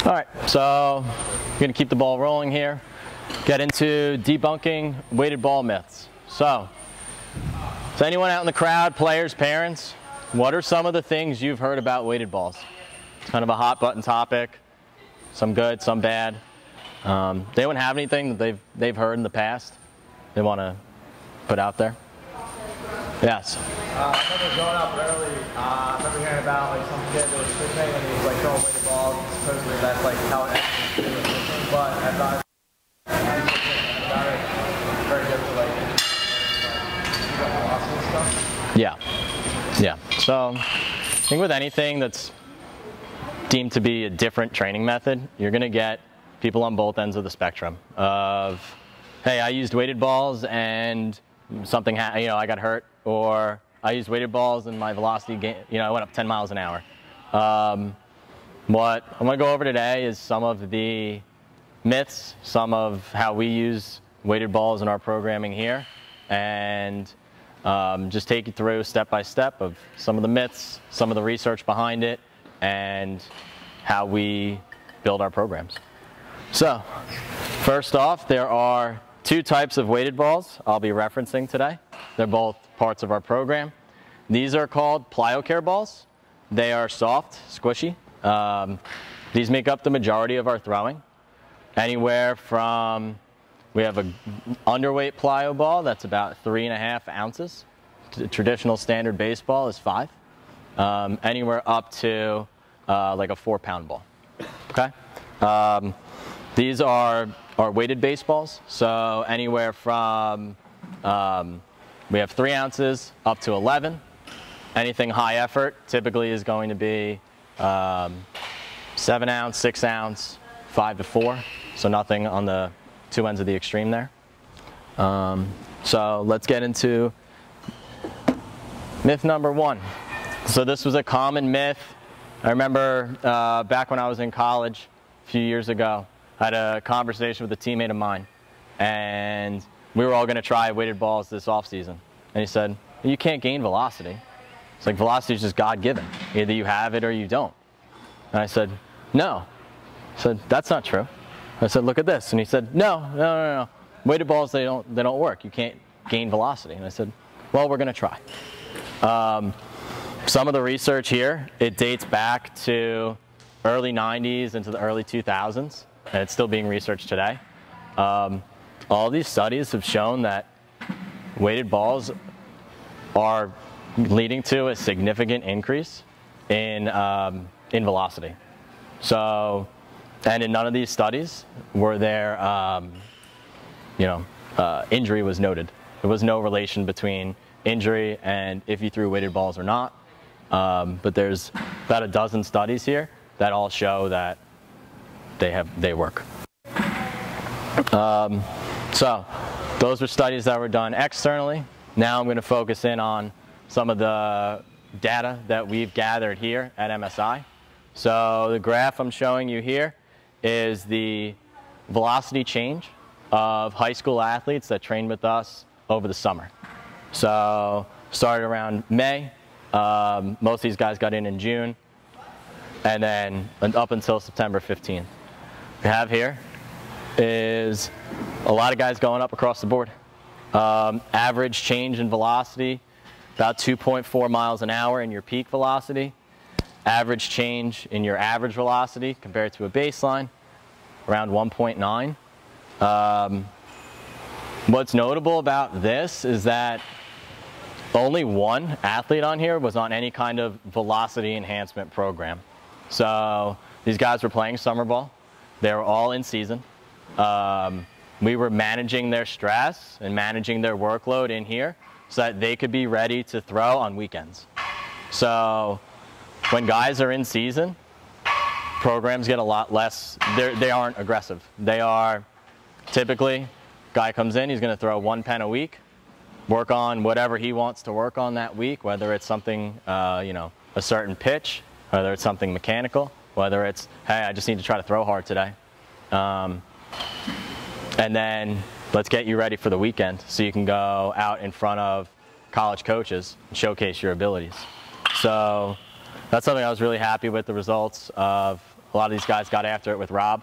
All right, so we're going to keep the ball rolling here. Get into debunking weighted ball myths. So anyone out in the crowd, players, parents, what are some of the things you've heard about weighted balls? It's kind of a hot button topic. Some good, some bad. They wouldn't have anything that they've heard in the past they want to put out there? Yes. I remember growing up early, I remember hearing about like some kid that was fishing and he was like throwing weighted balls, and supposedly that's like how it actually is fishing, but I thought it very good to like velocity and stuff. Yeah. So I think with anything that's deemed to be a different training method, you're going to get people on both ends of the spectrum of, hey, I used weighted balls and something, I got hurt, or I used weighted balls and my velocity gain, I went up 10 miles an hour. What I'm going to go over today is some of the myths, some of how we use weighted balls in our programming here, and just take you through step by step of some of the myths, some of the research behind it, and how we build our programs. So, first off, there are two types of weighted balls I'll be referencing today. They're both parts of our program. These are called PlyoCare balls. They are soft, squishy. These make up the majority of our throwing. Anywhere from, we have an underweight plyo ball that's about 3.5 ounces. The traditional standard baseball is 5. Anywhere up to like a 4-pound ball. Okay. These are weighted baseballs, so anywhere from, we have 3 ounces up to 11. Anything high effort typically is going to be 7 ounce, 6 ounce, 5 to 4, so nothing on the two ends of the extreme there. So let's get into myth number 1. So this was a common myth. I remember back when I was in college a few years ago, I had a conversation with a teammate of mine, and we were all going to try weighted balls this off season. And he said, you can't gain velocity. It's like velocity is just God-given. Either you have it or you don't. And I said, no. I said, that's not true. I said, look at this. And he said, no. Weighted balls, they don't work. You can't gain velocity. And I said, well, we're going to try. Some of the research here, it dates back to early 90s into the early 2000s. And it's still being researched today. All these studies have shown that weighted balls are leading to a significant increase in velocity. So, and in none of these studies were there, injury was noted. There was no relation between injury and if you threw weighted balls or not. But there's about a dozen studies here that all show that they work. So those were studies that were done externally. Now I'm going to focus in on some of the data that we've gathered here at MSI. So the graph I'm showing you here is the velocity change of high school athletes that trained with us over the summer. So started around May. Most of these guys got in June, and then up until September 15th. We have here is a lot of guys going up across the board. Average change in velocity, about 2.4 miles an hour in your peak velocity. Average change in your average velocity compared to a baseline, around 1.9. What's notable about this is that only one athlete on here was on any kind of velocity enhancement program. So these guys were playing summer ball. They were all in season. We were managing their stress and managing their workload in here so that they could be ready to throw on weekends. So when guys are in season, programs get a lot less, they aren't aggressive. They are typically, guy comes in, he's going to throw 1 pen a week, work on whatever he wants to work on that week, whether it's something, a certain pitch, whether it's something mechanical, whether it's, hey, I just need to try to throw hard today. And then let's get you ready for the weekend so you can go out in front of college coaches and showcase your abilities. So that's something I was really happy with the results of A lot of these guys got after it with Rob.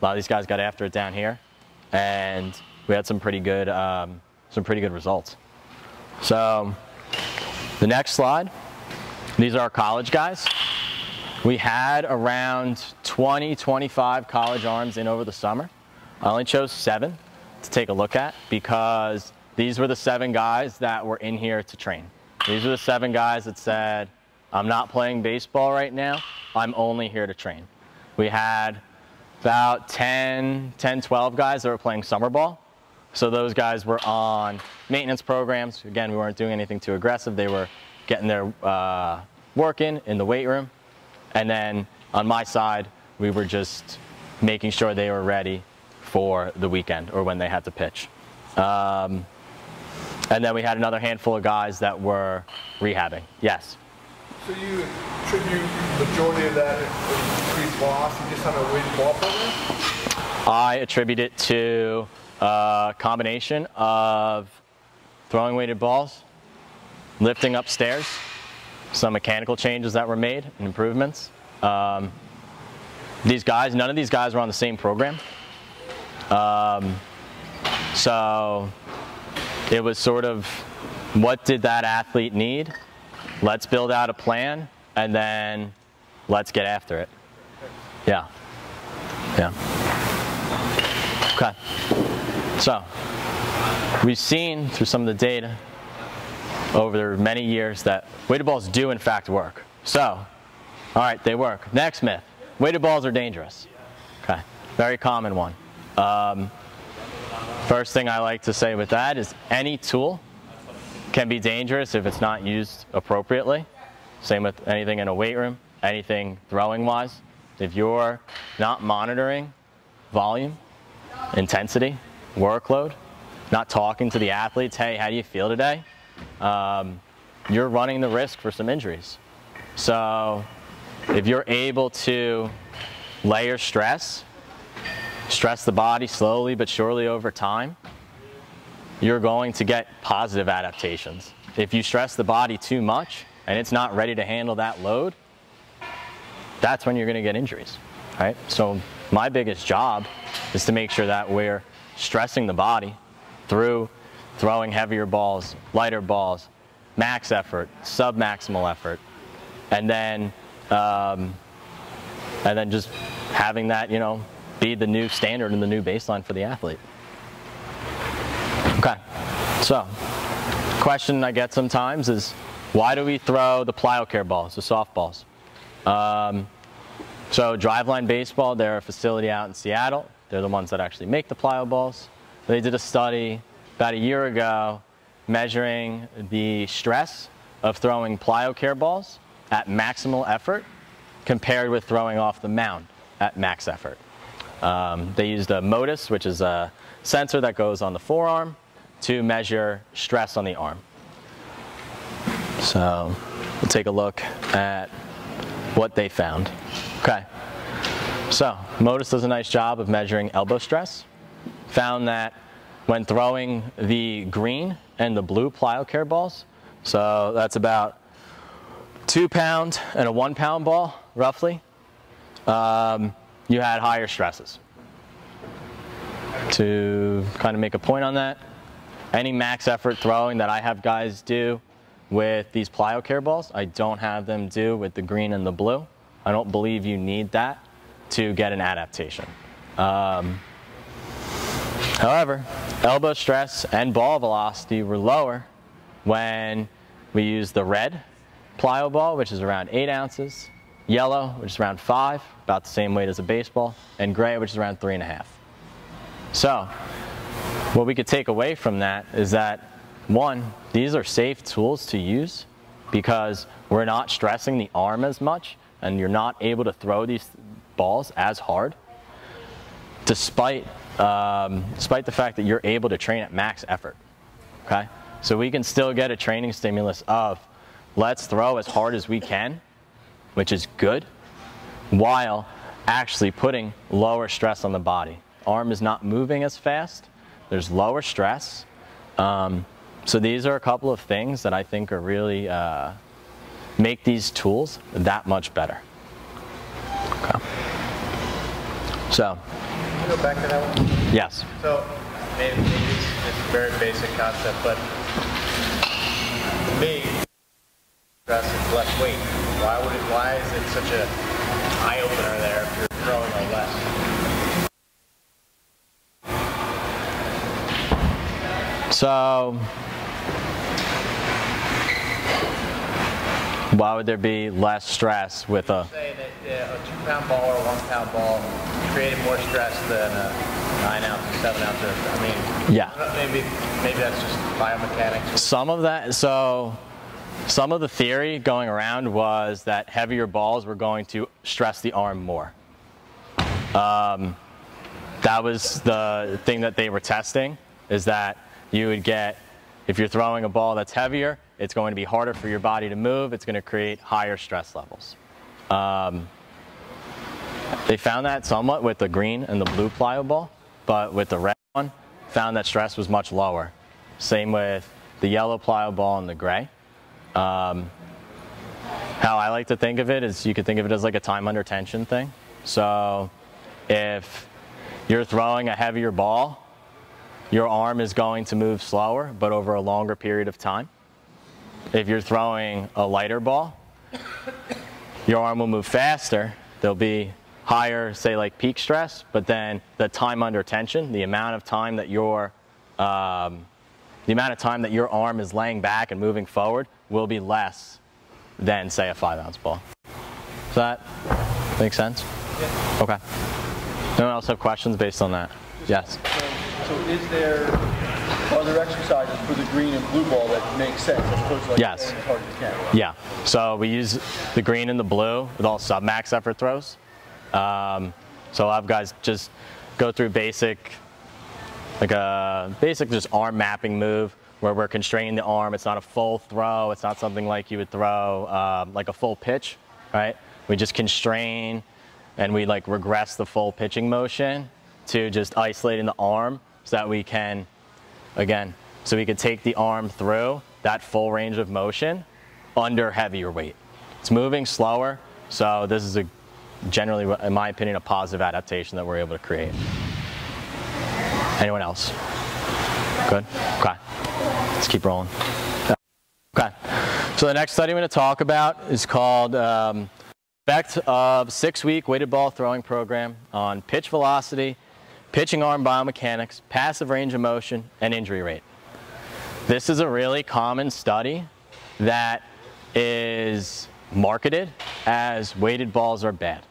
A lot of these guys got after it down here, and we had some pretty good results. So the next slide, these are our college guys. We had around 20, 25 college arms in over the summer. I only chose 7 to take a look at because these were the 7 guys that were in here to train. These are the 7 guys that said, I'm not playing baseball right now, I'm only here to train. We had about 10, 12 guys that were playing summer ball. So those guys were on maintenance programs. Again, we weren't doing anything too aggressive. They were getting their work in the weight room. And then on my side, we were just making sure they were ready for the weekend or when they had to pitch. And then we had another handful of guys that were rehabbing. Yes? So you attribute the majority of that increased velocity just on a weighted ball program? I attribute it to a combination of throwing weighted balls, lifting upstairs, some mechanical changes that were made and improvements. These guys, none of these guys were on the same program. So it was sort of, what did that athlete need? Let's build out a plan, and then let's get after it. Yeah. Yeah. Okay. So we've seen through some of the data over many years that weighted balls do in fact work. So, all right, they work. Next myth, weighted balls are dangerous. Okay, very common one. First thing I like to say with that is any tool can be dangerous if it's not used appropriately. Same with anything in a weight room, anything throwing wise. If you're not monitoring volume, intensity, workload, not talking to the athletes, hey, how do you feel today? You're running the risk for some injuries. So if you're able to layer stress the body slowly but surely over time, you're going to get positive adaptations. If you stress the body too much and it's not ready to handle that load, that's when you're going to get injuries, right? So my biggest job is to make sure that we're stressing the body through throwing heavier balls, lighter balls, max effort, sub-maximal effort, and then just having that, be the new standard and the new baseline for the athlete. Okay, so question I get sometimes is, why do we throw the plyo-care balls, the softballs? So Driveline Baseball, they're a facility out in Seattle. They're the ones that actually make the plyo balls. They did a study about a year ago measuring the stress of throwing plyo-care balls at maximal effort compared with throwing off the mound at max effort. They used a MODIS, which is a sensor that goes on the forearm, to measure stress on the arm. So we'll take a look at what they found. Okay, so MODIS does a nice job of measuring elbow stress. Found that when throwing the green and the blue plyo-care balls, so that's about 2 pound and a 1 pound ball, roughly, you had higher stresses. To kind of make a point on that, any max effort throwing that I have guys do with these plyo-care balls, I don't have them do with the green and the blue. I don't believe you need that to get an adaptation. However, elbow stress and ball velocity were lower when we used the red plyo ball, which is around 8 ounces, yellow, which is around 5, about the same weight as a baseball, and gray, which is around 3.5. So what we could take away from that is that, one, these are safe tools to use because we're not stressing the arm as much and you're not able to throw these balls as hard, despite the fact that you're able to train at max effort. Okay? So we can still get a training stimulus of, let's throw as hard as we can, which is good, while actually putting lower stress on the body. Arm is not moving as fast, there's lower stress. So these are a couple of things that I think are really make these tools that much better. Okay. So, Can we go back to that one? yes. So maybe it's a very basic concept, but to me, stress is less weight. Why is it such a eye opener there if you're throwing a less? So, why would there be less stress with a... Say that a 2-pound ball or a 1-pound ball created more stress than a 9-ounce or 7-ounce. I mean, Yeah. Maybe that's just biomechanics. Some of that, so some of the theory going around was that heavier balls were going to stress the arm more. That was the thing that they were testing, is that you would get, if you're throwing a ball that's heavier, it's going to be harder for your body to move. It's going to create higher stress levels. They found that somewhat with the green and the blue plyo ball, but with the red one, found that stress was much lower. Same with the yellow plyo ball and the gray. How I like to think of it is you could think of it as like a time under tension thing. So if you're throwing a heavier ball, your arm is going to move slower, but over a longer period of time. If you're throwing a lighter ball, your arm will move faster. There'll be higher, say like peak stress, but then the time under tension, the amount of time that your arm is laying back and moving forward will be less than, say, a 5-ounce ball. Does that make sense? Yeah. Okay. Anyone else have questions based on that? Yes. So are there exercises for the green and blue ball that make sense as opposed to like Yes. throwing as hard as you can? Yeah. So we use the green and the blue with all sub-max effort throws. So a lot of guys just go through basic just arm mapping move where we're constraining the arm. It's not a full throw. It's not something like you would throw like a full pitch, right? We just constrain and we like regress the full pitching motion to just isolating the arm so that we can, again, so we could take the arm through that full range of motion under heavier weight. It's moving slower, so this is generally, in my opinion, a positive adaptation that we're able to create. Anyone else? Good? Okay. Let's keep rolling. Okay. So the next study I'm going to talk about is called Effect of 6-Week Weighted Ball Throwing Program on Pitch Velocity, Pitching Arm Biomechanics, Passive Range of Motion, and Injury Rate. This is a really common study that is marketed as weighted balls are bad.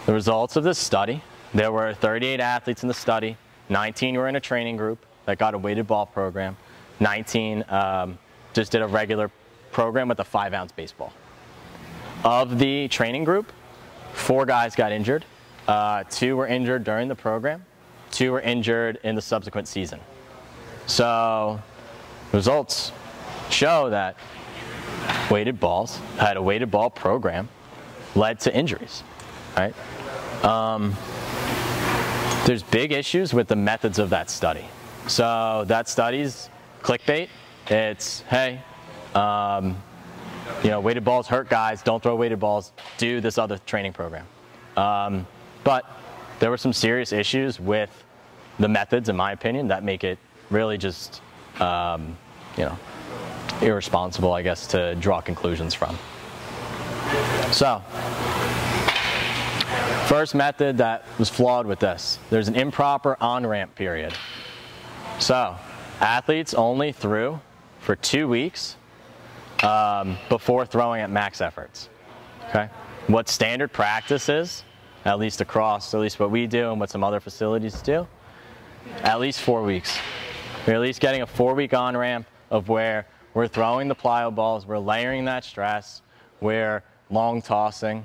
The results of this study, there were 38 athletes in the study, 19 were in a training group that got a weighted ball program, 19 just did a regular program with a 5-ounce baseball. Of the training group, 4 guys got injured. 2 were injured during the program, 2 were injured in the subsequent season. So results show that weighted balls, had a weighted ball program, led to injuries, right? There's big issues with the methods of that study. So that study's clickbait. It's, hey, weighted balls hurt guys, don't throw weighted balls, do this other training program. But there were some serious issues with the methods, in my opinion, that make it really just, irresponsible, I guess, to draw conclusions from. So, first method that was flawed with this, there's an improper on-ramp period. So, athletes only threw for 2 weeks before throwing at max efforts. Okay? What standard practice is, at least what we do and what some other facilities do, at least 4 weeks. We're at least getting a 4-week on-ramp of where we're throwing the plyo balls, we're layering that stress, we're long tossing,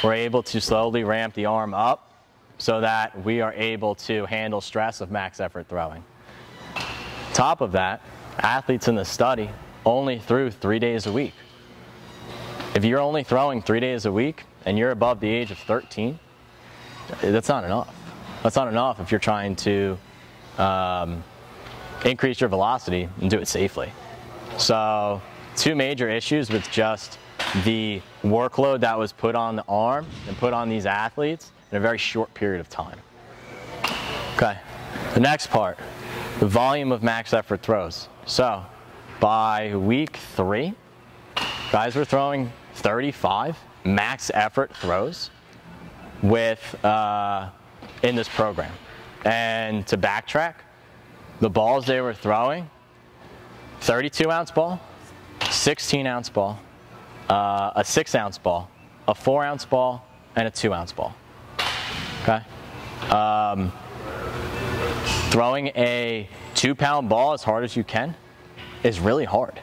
we're able to slowly ramp the arm up so that we are able to handle stress of max effort throwing. Top of that, athletes in the study only threw 3 days a week. If you're only throwing 3 days a week and you're above the age of 13, that's not enough. That's not enough if you're trying to increase your velocity and do it safely. So 2 major issues with just the workload that was put on the arm and put on these athletes in a very short period of time. Okay, the next part, the volume of max effort throws. So by week 3, guys were throwing 35 max effort throws with in this program. And to backtrack, the balls they were throwing, 32-ounce ball, 16-ounce ball, a 6-ounce ball, a 4-ounce ball, and a 2-ounce ball. Okay? Throwing a 2-pound ball as hard as you can is really hard.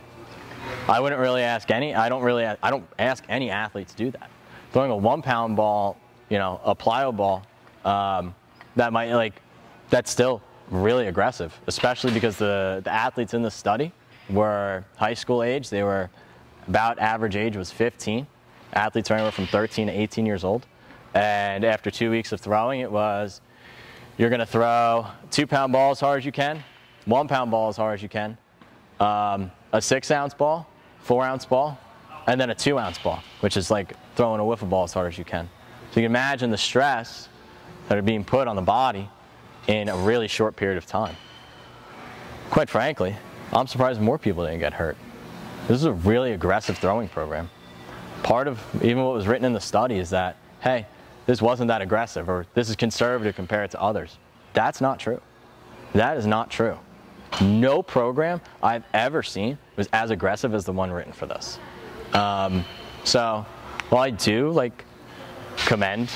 I wouldn't really ask any, I don't ask any athlete to do that. Throwing a 1-pound ball, you know, a plyo ball, that might that's still really aggressive, especially because the athletes in the study were high school age. They were about average age was 15. Athletes are anywhere from 13 to 18 years old. And after 2 weeks of throwing, it was, you're gonna throw 2-pound ball as hard as you can, 1-pound ball as hard as you can, a 6-ounce ball, 4-ounce ball, and then a 2-ounce ball, which is like throwing a wiffle ball as hard as you can. So you can imagine the stress that are being put on the body in a really short period of time. Quite frankly, I'm surprised more people didn't get hurt. This is a really aggressive throwing program. Part of even what was written in the study is that, hey, this wasn't that aggressive, or this is conservative compared to others. That's not true. That is not true. No program I've ever seen was as aggressive as the one written for this. So while I do commend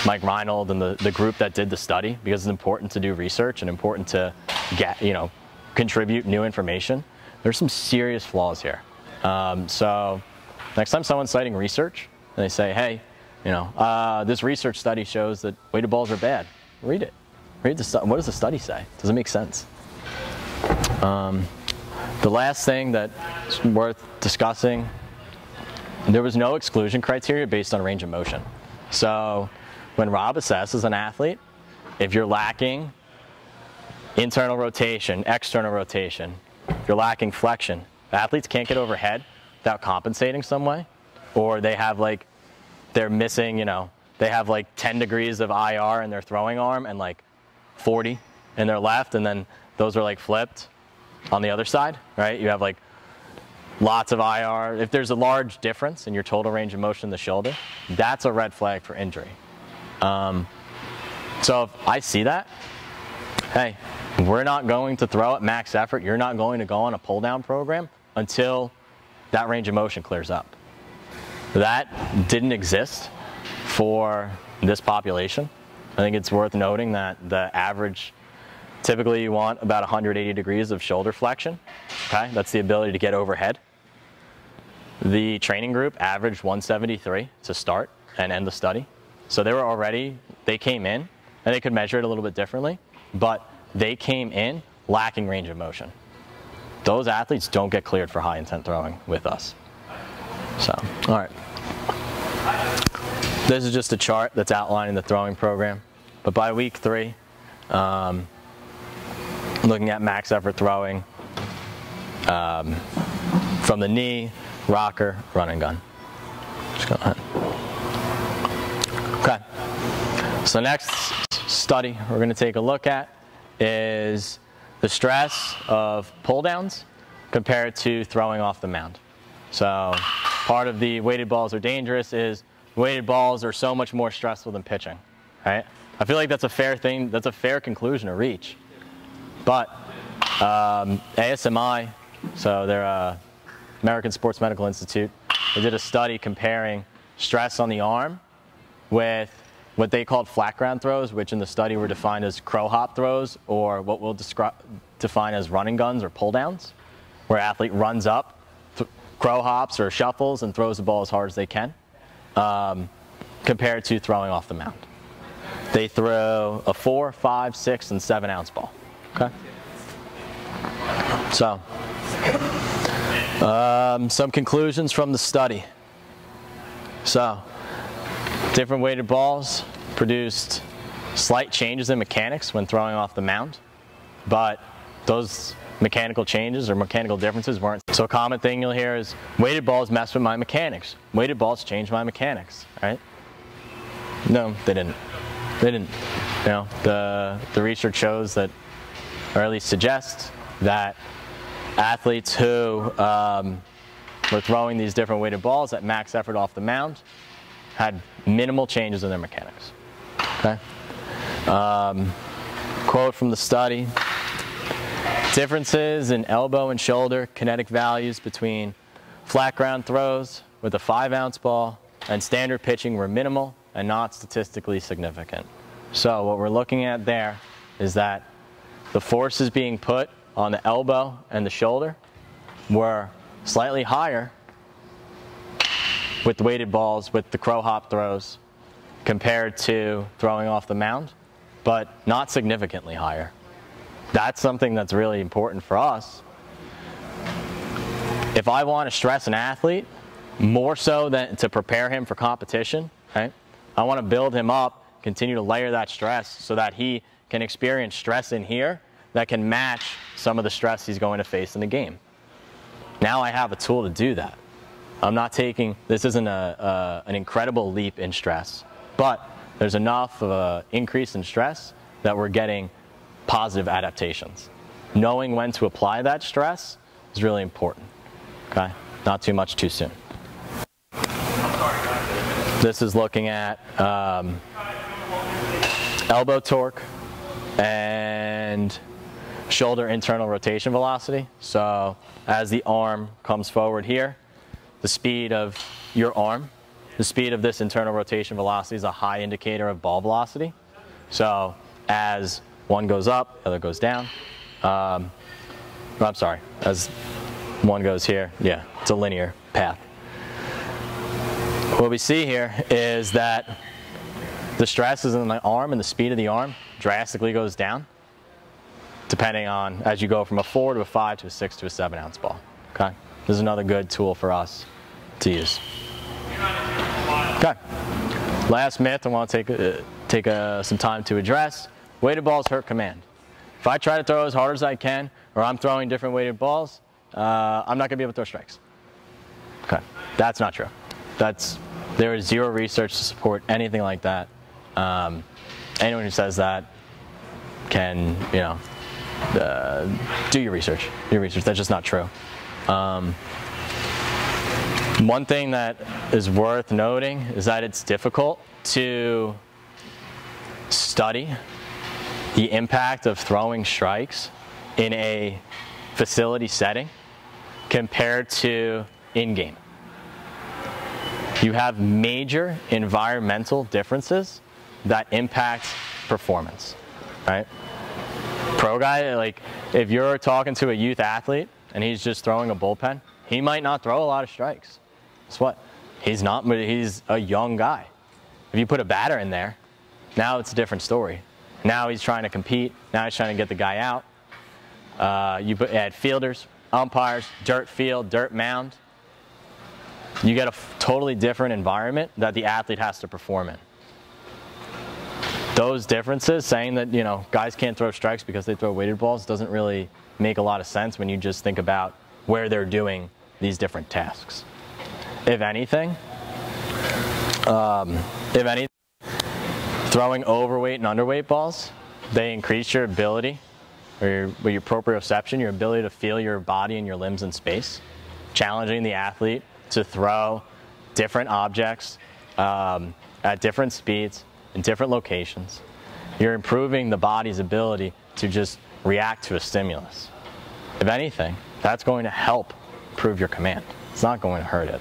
Mike Reinold and the group that did the study, because it's important to do research and important to get, contribute new information, there's some serious flaws here. So next time someone's citing research and they say, hey, this research study shows that weighted balls are bad, read it. Read the study. What does the study say? Does it make sense? The last thing that's worth discussing, there was no exclusion criteria based on range of motion. So when Rob assesses an athlete, if you're lacking internal rotation, external rotation, if you're lacking flexion, athletes can't get overhead without compensating some way, or they have they're missing, they have 10 degrees of IR in their throwing arm and 40 in their left, and then those are flipped on the other side, right? You have lots of IR. If there's a large difference in your total range of motion in the shoulder, that's a red flag for injury. So if I see that, hey, we're not going to throw at max effort. You're not going to go on a pull down program until that range of motion clears up. That didn't exist for this population. I think it's worth noting that the average, typically you want about 180 degrees of shoulder flexion. Okay, that's the ability to get overhead. The training group averaged 173 to start and end the study. So they came in, and they could measure it a little bit differently, but they came in lacking range of motion. Those athletes don't get cleared for high intent throwing with us. So, all right. This is just a chart that's outlining the throwing program. But by week 3, looking at max effort throwing from the knee, rocker, run and gun. Just go ahead. Okay. So next study we're going to take a look at is the stress of pull downs compared to throwing off the mound. So part of the weighted balls are dangerous is weighted balls are so much more stressful than pitching, right? I feel like that's a fair thing, that's a fair conclusion to reach. But ASMI, so they're American Sports Medical Institute, they did a study comparing stress on the arm with what they called flat ground throws, which in the study were defined as crow hop throws, or what we'll define as running guns or pull downs, where an athlete runs up, crow hops or shuffles and throws the ball as hard as they can, compared to throwing off the mound. They throw a 4, 5, 6, and 7-ounce ball. Okay. So, some conclusions from the study. So, different weighted balls produced slight changes in mechanics when throwing off the mound, but those mechanical changes or mechanical differences weren't. So a common thing you'll hear is, weighted balls mess with my mechanics. Weighted balls change my mechanics, right? No, they didn't. They didn't. You know, the research shows that, or at least suggests that athletes who were throwing these different weighted balls at max effort off the mound had minimal changes in their mechanics. Okay. Quote from the study: differences in elbow and shoulder kinetic values between flat ground throws with a 5-ounce ball and standard pitching were minimal and not statistically significant. So what we're looking at there is that the forces being put on the elbow and the shoulder were slightly higher with the weighted balls, with the crow hop throws, compared to throwing off the mound, but not significantly higher. That's something that's really important for us. If I want to stress an athlete more so than to prepare him for competition, right? I want to build him up, continue to layer that stress so that he can experience stress in here that can match some of the stress he's going to face in the game. Now I have a tool to do that. I'm not taking, this isn't an incredible leap in stress, but there's enough of an increase in stress that we're getting positive adaptations. Knowing when to apply that stress is really important, okay? Not too much too soon. This is looking at elbow torque and shoulder internal rotation velocity. So as the arm comes forward here, the speed of your arm, the speed of this internal rotation velocity is a high indicator of ball velocity. So as one goes up, the other goes down. I'm sorry, as one goes here, yeah, it's a linear path. What we see here is that the stress is in the arm and the speed of the arm drastically goes down depending on as you go from a 4 to a 5 to a 6 to a 7-ounce ball. Okay, this is another good tool for us to use. Okay, last myth I want to take some time to address: weighted balls hurt command. If I try to throw as hard as I can, or I'm throwing different weighted balls, I'm not going to be able to throw strikes. Okay, that's not true. There is zero research to support anything like that. Anyone who says that can, you know, do your research. That's just not true. One thing that is worth noting is that it's difficult to study the impact of throwing strikes in a facility setting compared to in-game. You have major environmental differences that impact performance, right? Pro guy, like if you're talking to a youth athlete and he's just throwing a bullpen, he might not throw a lot of strikes. Guess what? He's a young guy. If you put a batter in there, now it's a different story. Now he's trying to compete. Now he's trying to get the guy out. You add fielders, umpires, dirt field, dirt mound. You get a totally different environment that the athlete has to perform in. Those differences, saying that, you know, guys can't throw strikes because they throw weighted balls, doesn't really make a lot of sense when you just think about where they're doing these different tasks. If anything, throwing overweight and underweight balls, they increase your ability, or your proprioception, your ability to feel your body and your limbs in space, challenging the athlete to throw different objects at different speeds in different locations. You're improving the body's ability to just react to a stimulus. If anything, that's going to help improve your command. It's not going to hurt it.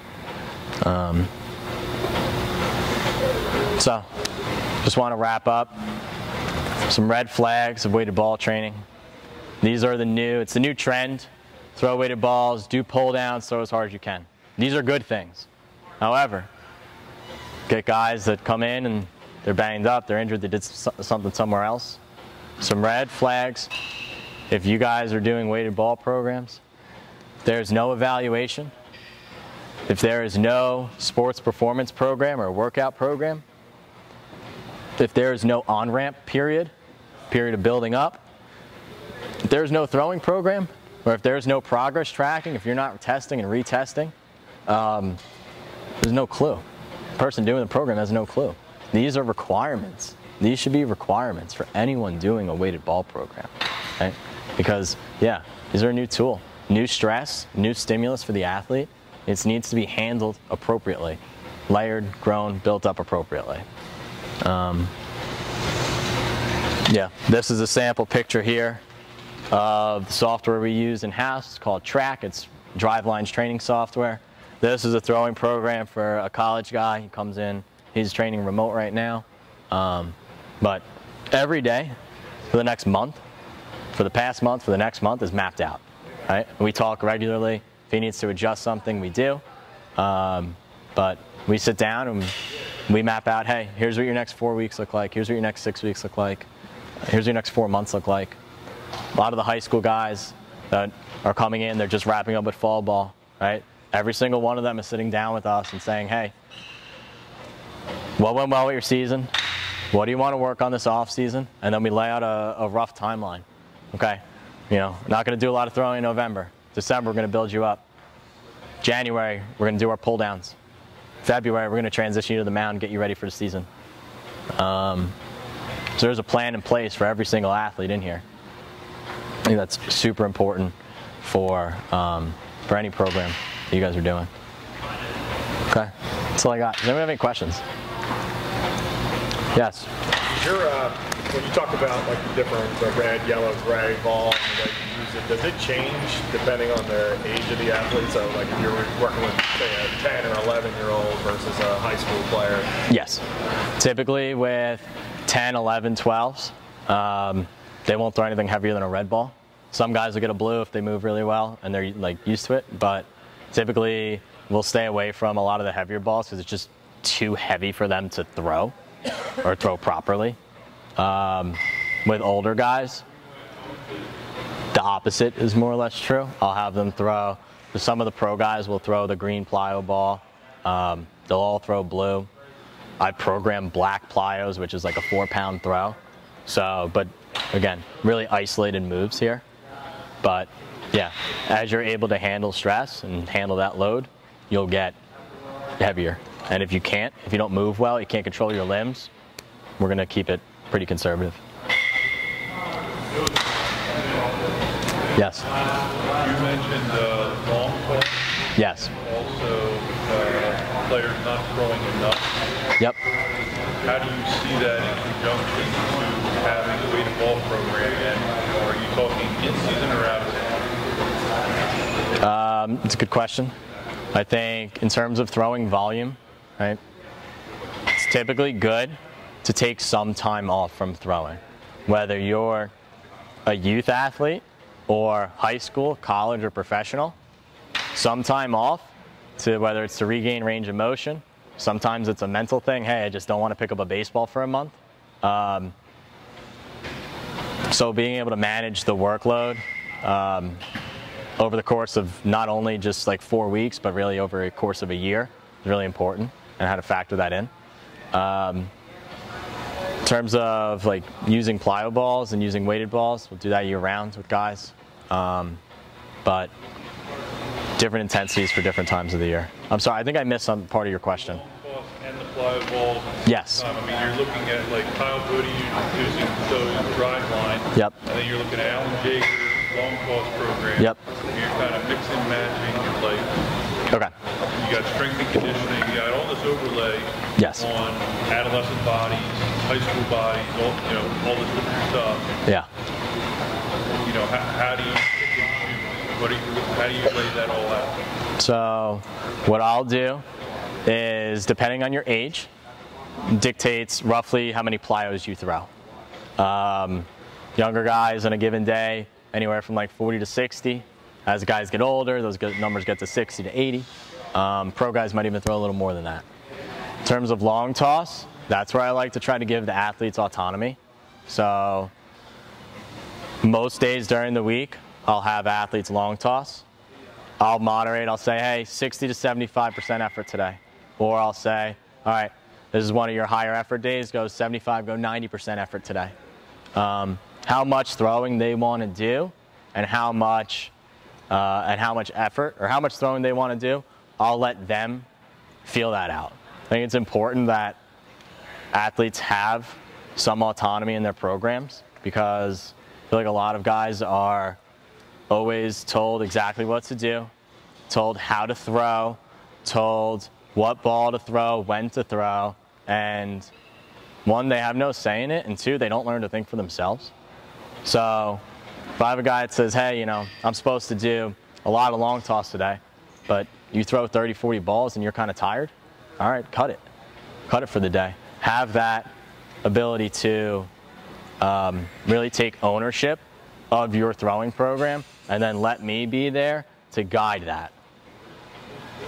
So, just want to wrap up some red flags of weighted ball training. These are it's the new trend. Throw weighted balls, do pull downs, throw as hard as you can. These are good things. However, get guys that come in and they're banged up, they're injured, they did something somewhere else. Some red flags. If you guys are doing weighted ball programs, there's no evaluation. If there is no sports performance program or workout program, if there is no on-ramp period of building up, if there's no throwing program, where if there's no progress tracking, if you're not testing and retesting, there's no clue. The person doing the program has no clue. These are requirements. These should be requirements for anyone doing a weighted ball program, right? Because, yeah, these are a new tool. New stress, new stimulus for the athlete. It needs to be handled appropriately. Layered, grown, built up appropriately. Yeah, this is a sample picture here of the software we use in-house. It's called Track. It's Drivelines training software. This is a throwing program for a college guy. He comes in, he's training remote right now. But every day for the next month, for the past month, for the next month is mapped out, right? We talk regularly. If he needs to adjust something, we do. But we sit down and we map out, hey, here's what your next 4 weeks look like. Here's what your next 6 weeks look like. Here's what your next 4 months look like. A lot of the high school guys that are coming in, they're just wrapping up with fall ball, right? Every single one of them is sitting down with us and saying, hey, what went well with your season? What do you want to work on this off season? And then we lay out a rough timeline. Okay, you know, we're not going to do a lot of throwing in November. December, we're going to build you up. January, we're going to do our pull downs. February, we're going to transition you to the mound and get you ready for the season. So there's a plan in place for every single athlete in here. I think that's super important for any program that you guys are doing. Okay, that's all I got. Does anyone have any questions? Yes. When you talk about like the different red, yellow, gray ball and the way you use it, does it change depending on the age of the athlete? So like if you're working with say a 10 or 11-year-old versus a high school player? Yes. Typically with 10, 11, 12s, they won't throw anything heavier than a red ball. Some guys will get a blue if they move really well and they're like used to it, but typically we'll stay away from a lot of the heavier balls because it's just too heavy for them to throw or throw properly. With older guys, the opposite is more or less true. I'll have them throw, some of the pro guys will throw the green plyo ball. They'll all throw blue. I program black plyos, which is like a 4-pound throw. So, but again, really isolated moves here. But yeah, as you're able to handle stress and handle that load, you'll get heavier. And if you can't, if you don't move well, you can't control your limbs, we're going to keep it pretty conservative. Yes? You mentioned long toss. Yes. Also, players not throwing enough. Yep. How do you see that in conjunction to having a weighted ball program? And are you talking in season or out of season? It's a good question. I think in terms of throwing volume, right, it's typically good to take some time off from throwing. Whether you're a youth athlete or high school, college, or professional, some time off, to whether it's to regain range of motion. Sometimes it's a mental thing. Hey, I just don't want to pick up a baseball for a month. So being able to manage the workload over the course of not only just like 4 weeks, but really over a course of a year is really important, and how to factor that in. In terms of like using plyo balls and using weighted balls, we'll do that year round with guys. But different intensities for different times of the year. I'm sorry, I think I missed some part of your question. And the plyo balls. Yes. I mean, you're looking at like Kyle Booty using those drive line. Yep. And then you're looking at Alan Jaeger long toss program. Yep. You're kind of mixing, matching. You're like, Okay. you got strength and conditioning. You got all this overlay. Yes. On adolescent bodies, high school bodies, all, you know, all this different stuff. Yeah. You know, how do you pick and choose? How do you lay that all out? So what I'll do is, depending on your age, dictates roughly how many plyos you throw. Younger guys on a given day, anywhere from like 40 to 60. As guys get older, those numbers get to 60 to 80. Pro guys might even throw a little more than that. In terms of long toss, that's where I like to try to give the athletes autonomy. So most days during the week, I'll have athletes long toss. I'll moderate, I'll say, hey, 60 to 75% effort today. Or I'll say, all right, this is one of your higher effort days, go 75, go 90% effort today. How much throwing they want to do and how much and how much effort or how much throwing they want to do, I'll let them feel that out. I think it's important that athletes have some autonomy in their programs, because I feel like a lot of guys are always told exactly what to do, told how to throw, told what ball to throw, when to throw, and one, they have no say in it, and two, they don't learn to think for themselves. So if I have a guy that says, hey, you know, I'm supposed to do a lot of long toss today, but you throw 30, 40 balls and you're kind of tired, all right, cut it. Cut it for the day. Have that ability to really take ownership of your throwing program, and then let me be there to guide that.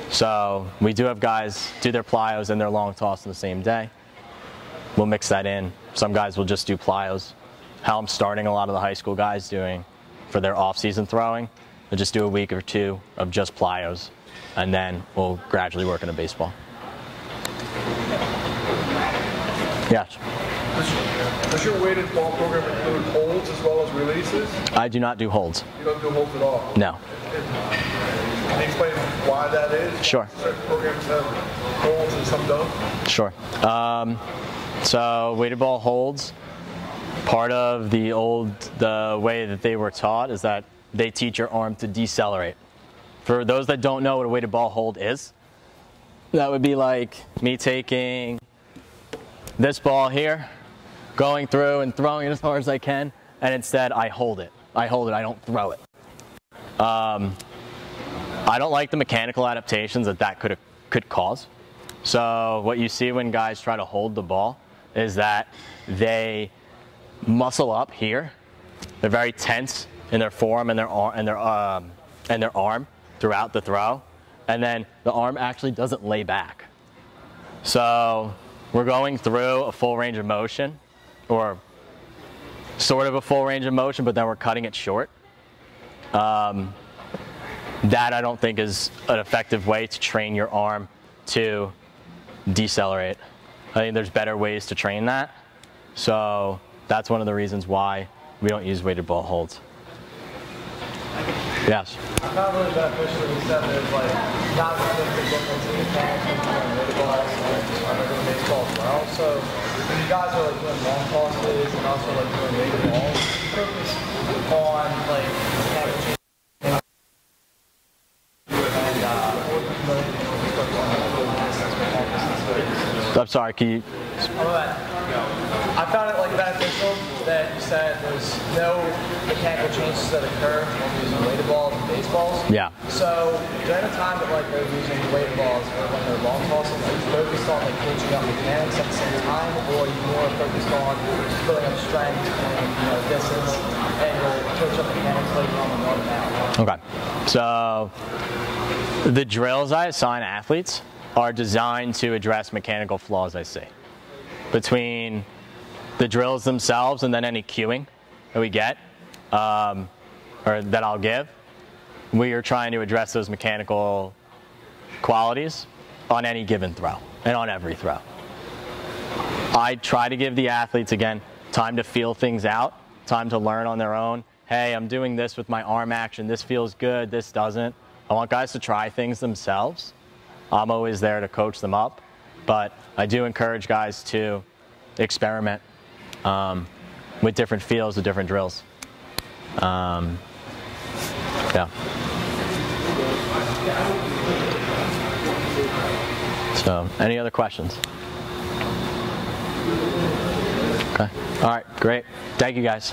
So we do have guys do their plyos and their long toss on the same day. We'll mix that in. Some guys will just do plyos. How I'm starting a lot of the high school guys doing for their off-season throwing, they'll just do a week or two of just plyos, and then we'll gradually work into baseball. Yes? Does your weighted ball program include holds as well as releases? I do not do holds. You don't do holds at all? No. Can you explain why that is? Sure. Certain programs have holds and some don't? Sure. So weighted ball holds, part of the way that they were taught is that they teach your arm to decelerate. For those that don't know what a weighted ball hold is, that would be like me taking this ball here, going through and throwing it as hard as I can, and instead I hold it. I don't throw it. I don't like the mechanical adaptations that could cause. So what you see when guys try to hold the ball is that they muscle up here. They're very tense in their forearm and their arm throughout the throw, and then the arm actually doesn't lay back. So we're going through a full range of motion, or sort of a full range of motion, but then we're cutting it short. That I don't think is an effective way to train your arm to decelerate. I think there's better ways to train that. So that's one of the reasons why we don't use weighted ball holds. Yes? It's not really beneficial to that there's like not really big difference in the mechanics between weighted balls and regular baseball as well. So when you guys are like doing long tosses and also like doing weighted balls, focus on like mechanical changes. I'm sorry, can you? I found it like beneficial that you said there's no mechanical changes that occur when using weighted balls and baseballs. Yeah. So during the time that like they're using weighted balls or when they're long tossing, are you focused on like coaching up mechanics at the same time, or are you more focused on building up strength and distance, and you'll coach up mechanics later on and on out? Okay. So the drills I assign athletes are designed to address mechanical flaws I see between the drills themselves and then any cueing that we get or that I'll give. We are trying to address those mechanical qualities on any given throw and on every throw. I try to give the athletes, again, time to feel things out, time to learn on their own. Hey, I'm doing this with my arm action. This feels good. This doesn't. I want guys to try things themselves. I'm always there to coach them up, but I do encourage guys to experiment with different feels, with different drills. Yeah. So, any other questions? Okay. All right, great. Thank you, guys.